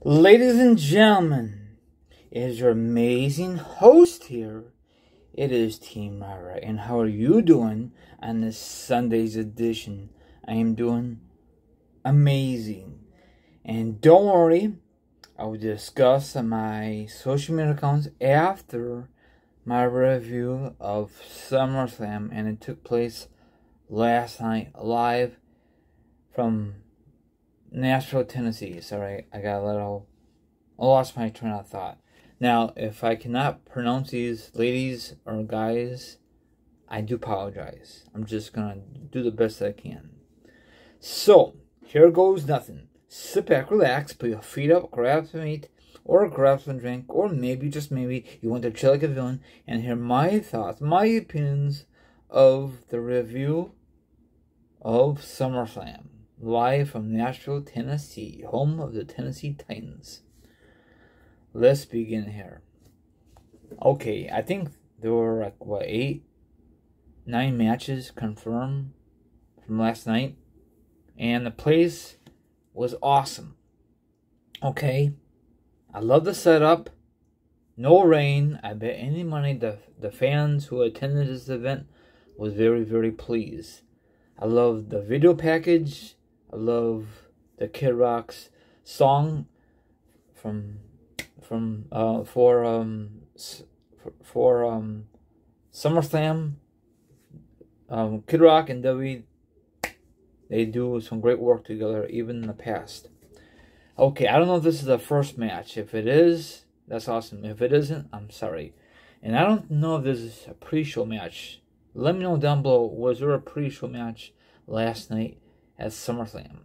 Ladies and gentlemen, it is your amazing host here. It is Team Rara, and how are you doing on this Sunday's edition? I am doing amazing. And don't worry, I will discuss on my social media accounts after my review of SummerSlam, and it took place last night live from Nashville, Tennessee. Sorry, I lost my train of thought. Now, if I cannot pronounce these ladies or guys, I do apologize. I'm just gonna do the best I can. So, here goes nothing. Sit back, relax, put your feet up, grab some meat, or grab some drink, or maybe, just maybe, you want to chill like a villain and hear my thoughts, my opinions of the review of SummerSlam. Live from Nashville, Tennessee, home of the Tennessee Titans. Let's begin here. Okay, I think there were 9 matches confirmed from last night, and the place was awesome. Okay, I love the setup. No rain. I bet any money the fans who attended this event was very, very pleased. I love the video package. I love the Kid Rock's song for SummerSlam. Kid Rock and WWE, they do some great work together, even in the past. Okay, I don't know if this is the first match. If it is, that's awesome. If it isn't, I'm sorry. And I don't know if this is a pre-show match. Let me know down below, was there a pre-show match last night at SummerSlam?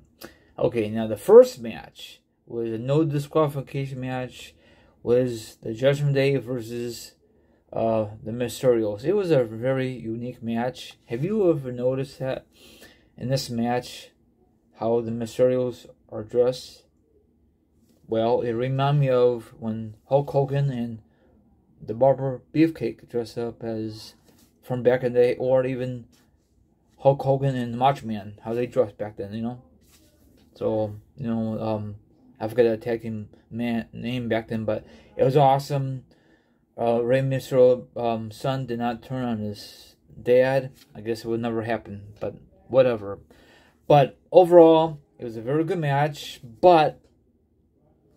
Okay, now the first match was a no disqualification match. Was the Judgment Day versus the Mysterios. It was a very unique match. Have you ever noticed that in this match how the Mysterios are dressed? Well, it reminded me of when Hulk Hogan and the Barber Beefcake dressed up as from back in the day, or even Hulk Hogan and Macho Man, how they dressed back then, you know? So, I forget the tag team name back then, but it was awesome. Rey Mysterio's son did not turn on his dad. I guess it would never happen, but whatever. But overall, it was a very good match, but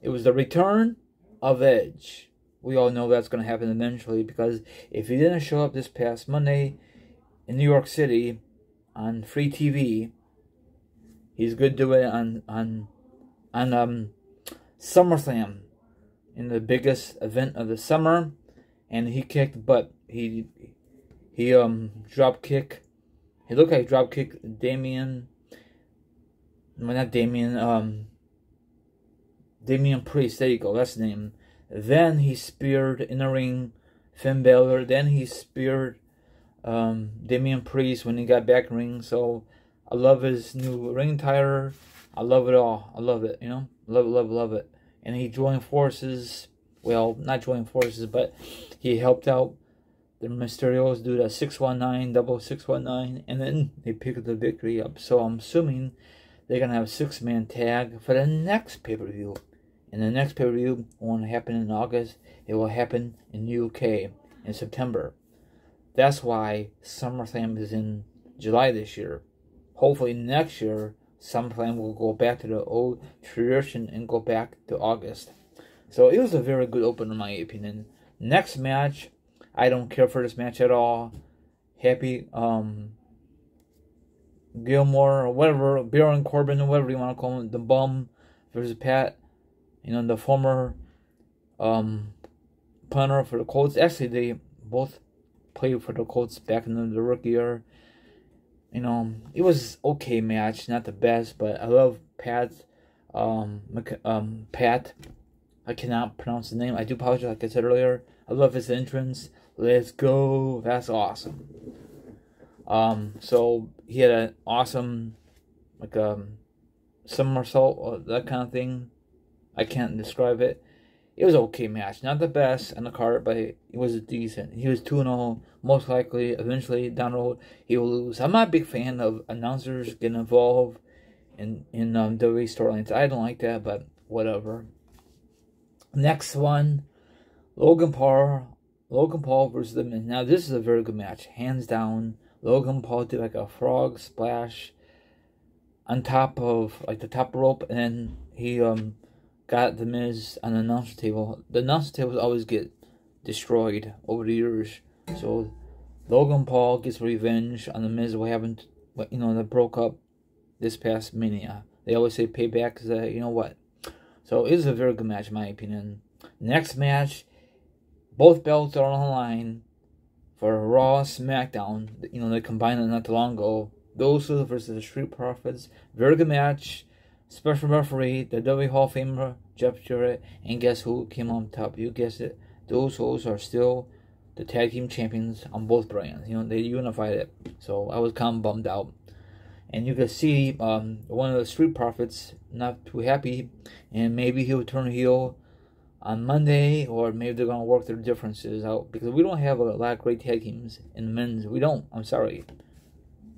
it was the return of Edge. We all know that's going to happen eventually, because if he didn't show up this past Monday in New York City on free TV, he's good to do it on SummerSlam, in the biggest event of the summer, and he kicked butt. He drop kick. He looked like drop kick Damian Priest. There you go. That's the name. Then he speared in the ring Finn Balor. Then he speared Damian Priest when he got back in the ring. So I love his new ring attire. I love it all. I love it, Love it. And he joined forces. Well, not joined forces, but he helped out the Mysterios do the 619, double 619, and then they picked the victory up. So I'm assuming they're going to have a 6-man tag for the next pay-per-view. And the next pay-per-view won't happen in August. It will happen in the UK in September. That's why SummerSlam is in July this year. Hopefully next year, SummerSlam will go back to the old tradition and go back to August. So it was a very good opener, in my opinion. Next match, I don't care for this match at all. Happy Gilmore or whatever, Baron Corbin or whatever you want to call him, the Bum versus Pat. The former punter for the Colts. Actually, they both played for the Colts back in the rookie year. It was okay match, not the best, but I love Pat. Pat. I cannot pronounce the name. I do apologize, like I said earlier. I love his entrance. Let's go. That's awesome. So he had an awesome, somersault or that kind of thing. I can't describe it. It was an okay match. Not the best on the card, but it was decent. He was 2-0. Most likely, eventually, down the road, he will lose. I'm not a big fan of announcers getting involved in WWE storylines. I don't like that, but whatever. Next one, Logan Paul versus The Miz. Now this is a very good match, hands down. Logan Paul did like a frog splash on top of like the top rope, and then he got The Miz on the announcer table. The announcer tables always get destroyed over the years, so Logan Paul gets revenge on The Miz. What happened? You know, that broke up this past Mania. They always say payback because you know what. So it is a very good match in my opinion. Next match, both belts are on the line for Raw, SmackDown. You know, they combined it not too long ago. Those two versus the Street Profits. Very good match. Special referee, the WWE Hall of Famer, Jeff Jarrett. And guess who came on top? You guessed it. Those hoes are still the tag team champions on both brands. You know, they unified it. So I was kind of bummed out. And you can see one of the Street Profits not too happy. And maybe he'll turn heel on Monday, or maybe they're going to work their differences out, because we don't have a lot of great tag teams in the men's. We don't. I'm sorry.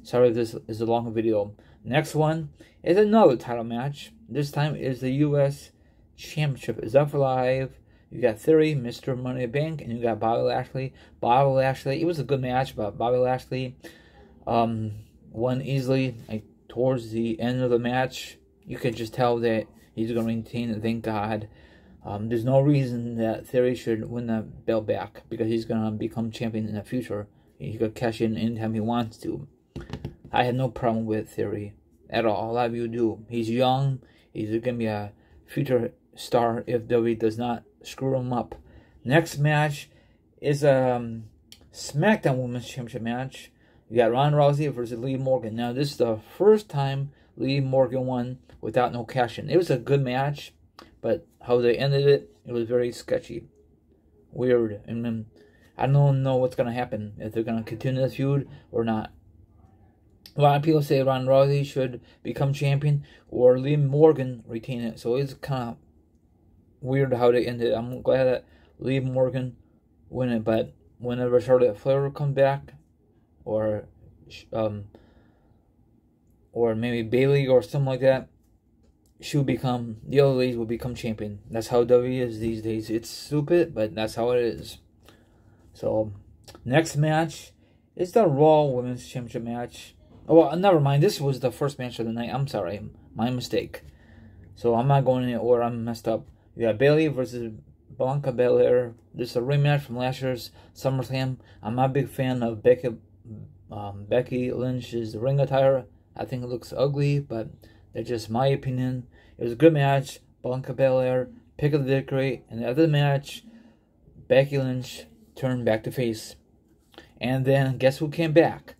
Sorry if this is a long video. Next one is another title match. This time is the U.S. Championship is up for live. You got Theory, Mr. Money in the Bank, and you got Bobby Lashley. Bobby Lashley, it was a good match, but Bobby Lashley won easily. Like, towards the end of the match, you could just tell that he's going to maintain it, thank God. There's no reason that Theory should win the belt back, because he's going to become champion in the future. He could cash in anytime he wants to. I have no problem with Theory at all. A lot of you do. He's young. He's going to be a future star if WWE does not screw him up. Next match is a SmackDown Women's Championship match. You got Ronda Rousey versus Liv Morgan. Now, this is the first time Liv Morgan won without no cash-in. It was a good match, but how they ended it, it was very sketchy. Weird. And then I don't know what's going to happen, if they're going to continue the feud or not. A lot of people say Ronda Rousey should become champion, or Liv Morgan retain it. So it's kind of weird how they ended it. I'm glad that Liv Morgan win it, but whenever Charlotte Flair comes back, or maybe Bayley or something like that, she'll become, the other ladies will become champion. That's how WWE is these days. It's stupid, but that's how it is. So, next match is the Raw Women's Championship match. Oh, well, never mind. This was the first match of the night. I'm sorry. My mistake. So, I'm not going in order. I'm messed up. You got Bayley versus Bianca Belair. This is a rematch from last year's SummerSlam. I'm not a big fan of Becky Lynch's ring attire. I think it looks ugly, but that's just my opinion. It was a good match. Bianca Belair picked up the victory. And the other match, Becky Lynch turned back to face. And then guess who came back?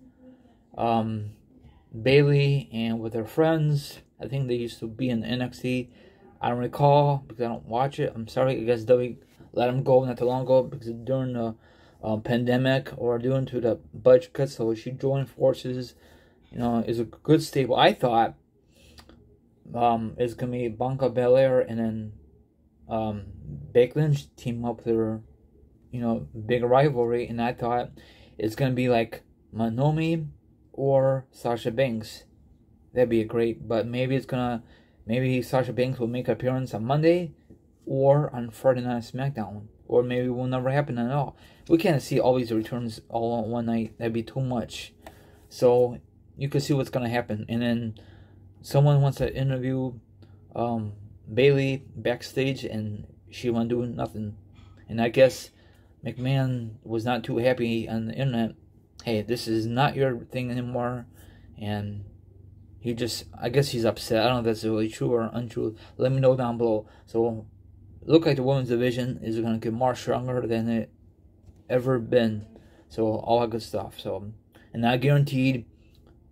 Bayley, and with her friends. I think they used to be in NXT. I don't recall because I don't watch it. I'm sorry. I guess WWE let them go not too long ago because during the pandemic or due to the budget cut. So she joined forces. You know, is a good stable. I thought it's gonna be Bianca Belair and then Becky Lynch team up their, you know, big rivalry, and I thought it's gonna be like Naomi or Sasha Banks. That'd be great, but maybe Sasha Banks will make an appearance on Monday or on Friday Night SmackDown, or maybe it will never happen at all. We can't see all these returns all on one night. That'd be too much. So you can see what's gonna happen, and then someone wants to interview Bayley backstage, and she won't do nothing. And I guess McMahon was not too happy on the internet. Hey, this is not your thing anymore, and he just, I guess he's upset. I don't know if that's really true or untrue. Let me know down below. So, look like the women's division is going to get more stronger than it ever been. So, all that good stuff. So, and I guaranteed,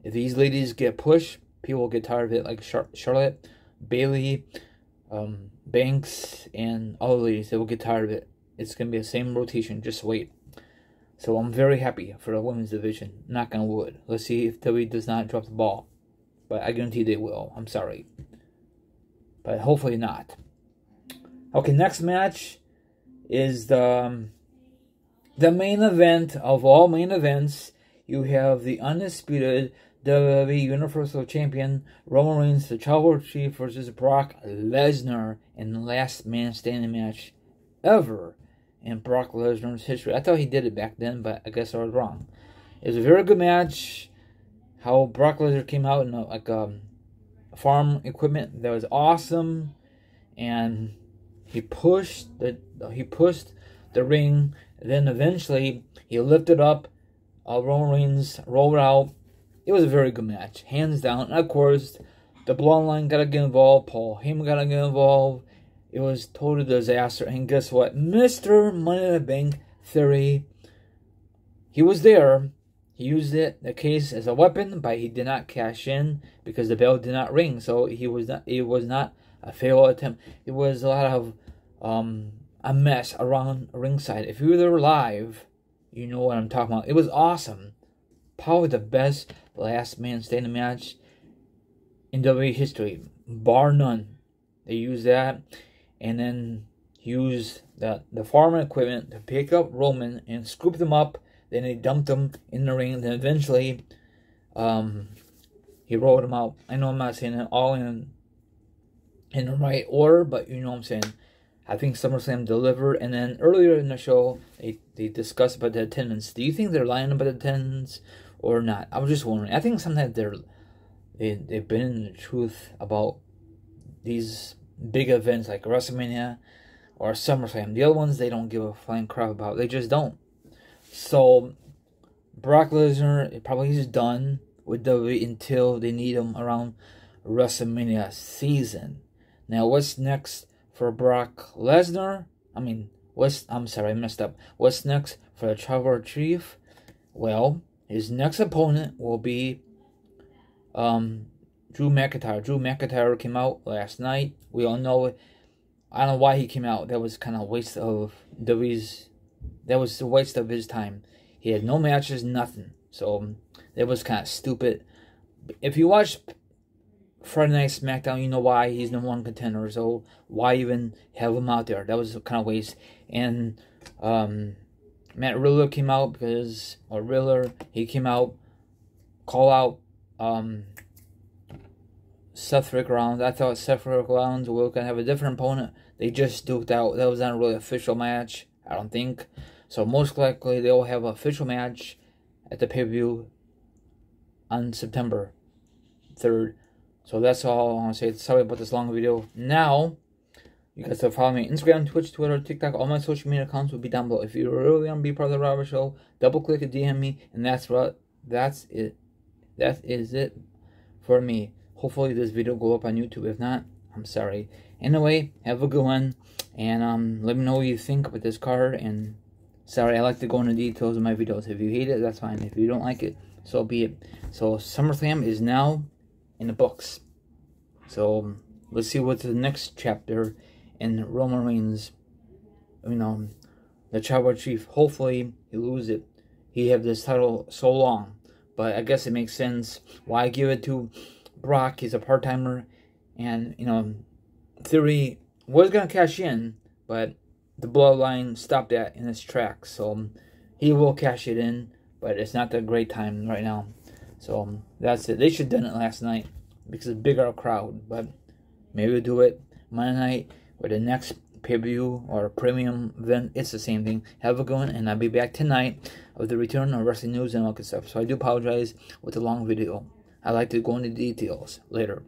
if these ladies get pushed, people will get tired of it. Like Charlotte, Bayley, Banks, and all the ladies, they will get tired of it. It's going to be the same rotation. Just wait. So, I'm very happy for the women's division. Knock on wood. Let's see if WWE does not drop the ball. But I guarantee they will. I'm sorry. But hopefully not. Okay, next match is the main event of all main events. You have the undisputed WWE Universal Champion Roman Reigns, the Tribal Chief, versus Brock Lesnar in the last man standing match ever in Brock Lesnar's history. I thought he did it back then, but I guess I was wrong. It was a very good match. How Brock Lesnar came out in farm equipment, that was awesome, and he pushed the ring. Then eventually he lifted up Roman Reigns, rolled out. It was a very good match, hands down. And of course, the Bloodline got to get involved. Paul Heyman got to get involved. It was total disaster. And guess what? Mr. Money in the Bank Theory, he was there. He used the case as a weapon, but he did not cash in because the bell did not ring. So it was not a failed attempt. It was a lot of a mess around ringside. If you were there live, you know what I'm talking about. It was awesome. Probably the best last man standing match in WWE history, bar none. They used that, and then used the farm equipment to pick up Roman and scoop them up. Then they dumped him in the ring. Then eventually, he rolled him out. I know I'm not saying it all in the right order, but you know what I'm saying. I think SummerSlam delivered. And then earlier in the show, they discussed about the attendance. Do you think they're lying about the attendance or not? I was just wondering. I think sometimes they've been in the truth about these big events like WrestleMania or SummerSlam. The other ones they don't give a flying crap about. They just don't. So, Brock Lesnar probably is done with WWE until they need him around WrestleMania season. Now, what's next for Brock Lesnar? I'm sorry, I messed up. What's next for the Tribal Chief? Well, his next opponent will be Drew McIntyre. Drew McIntyre came out last night. We all know it. I don't know why he came out. That was kind of a waste of WWE's. That was a waste of his time. He had no matches, nothing. So, that was kind of stupid. If you watch Friday Night SmackDown, you know why he's the one contender. So, why even have him out there? That was a kind of waste. And Matt Riddle came out he came out, call out Seth Rollins. I thought Seth Rollins was going to have a different opponent. They just duked out. That was not really an official match, I don't think. So most likely they'll have an official match at the pay-per-view on September 3rd. So that's all I want to say. Sorry about this long video. Now, you guys can follow me on Instagram, Twitch, Twitter, TikTok. All my social media accounts will be down below. If you really want to be part of the Robert Show, double click and DM me, and that's it. That is it for me. Hopefully this video will go up on YouTube. If not, I'm sorry. Anyway, have a good one, and let me know what you think about this card. And sorry, I like to go into details of my videos. If you hate it, that's fine. If you don't like it, so be it. So SummerSlam is now in the books. So let's see what's the next chapter in Roman Reigns. The Tribal Chief. Hopefully he lose it. He have this title so long, but I guess it makes sense why give it to Brock. He's a part-timer, and Theory was gonna cash in, but the Bloodline stopped that in its tracks. So he will cash it in, but it's not the great time right now. So that's it. They should have done it last night because it's a bigger crowd. But maybe we'll do it Monday night or the next pay-per-view or premium event. It's the same thing. Have a good one, and I'll be back tonight with the return of wrestling news and all that stuff. So I do apologize with the long video. I like to go into details later.